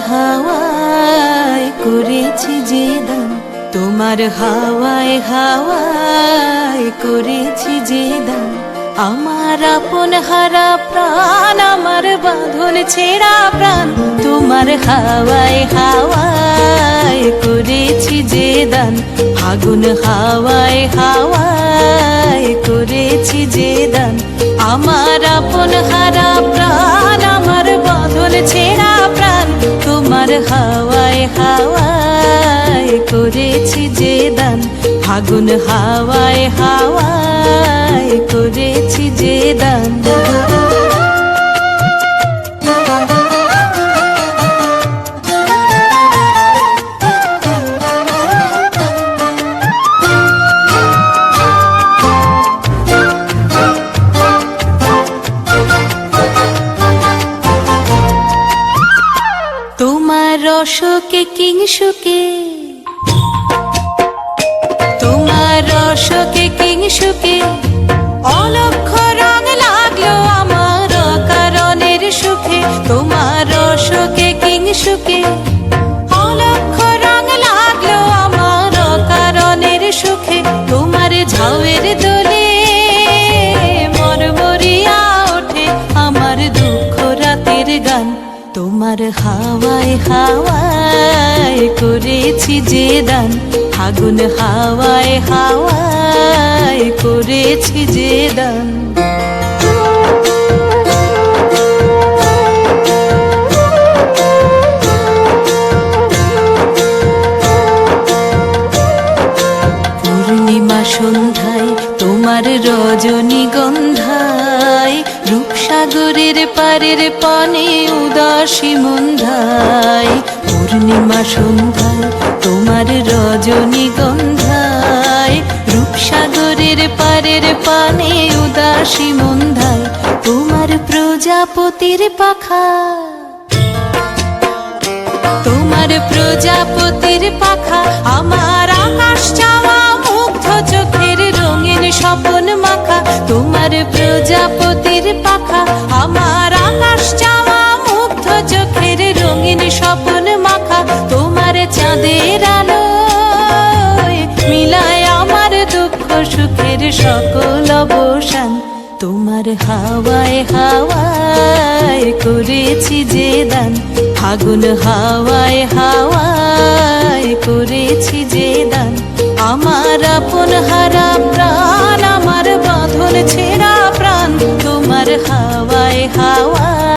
হাওয়ায় করেছি যে দান, তোমার হাওয়ায় হাওয়ায় করেছি যে দান। আমার আপন হারা প্রাণ, আমার বাঁধন ছেঁড়া প্রাণ, তোমার হাওয়ায় হাওয়ায় করেছি যে দান। ফাগুন হাওয়ায় হাওয়ায় করেছি যে দান। আমার আপন হারা প্রাণ, আমার বাঁধন ছেঁড়া প্রাণ, তোমার হাওয়ায় হাওয়ায় করেছি যে দান। ফাগুন হাওয়ায় হাওয়ায় করেছি যে দান। তোমার রসকে কিংসুকে, তোমার রসকে কিংসুকে অলক্ষ রং লাগলো আমার কারণের সুখে। তোমার রসকে কিংসুকে অলক্ষ রং লাগলো আমার কারণের সুখে। তোমার ঝাউয়ের দোলে মরমরিয়া ওঠে আমার দুঃখ রাতের গান। তোমার হাওয়ায় হাওয়ায় করেছি যে দান। ফাগুন হাওয়ায় হাওয়ায় করেছি যে দান। পূর্ণিমা সন্ধ্যায় তোমার রজনীগন্ধায়, রূপসাগরের পারের পানে উদাসী মন্ধায়। পূর্ণিমা সন্ধ্যায় তোমার রজনীগন্ধায়, রূপসাগরের পারের পানে উদাসী মন্ধায়। তোমার প্রজাপতির পাখা, তোমার প্রজাপতির পাখা আমার আকাশ চাওয়া মুগ্ধ চোখের রঙিন স্বপন মাখা। তোমার প্রজাপতির পাখা আমার আকাশ চাওয়া মুগ্ধ চোখের রঙিন স্বপন মাখা। তোমার চাঁদের আলোয় মিলায় আমার দুঃখ সুখের সকল অবসান। তোমার হাওয়ায় হাওয়ায় করেছি যে দান। ফাগুন হাওয়ায় হাওয়ায় করেছি যে দান। আমার আপন হারা প্রাণ, আমার বাঁধন ছেঁড়া প্রাণ, তোমার হাওয়ায় হাওয়ায়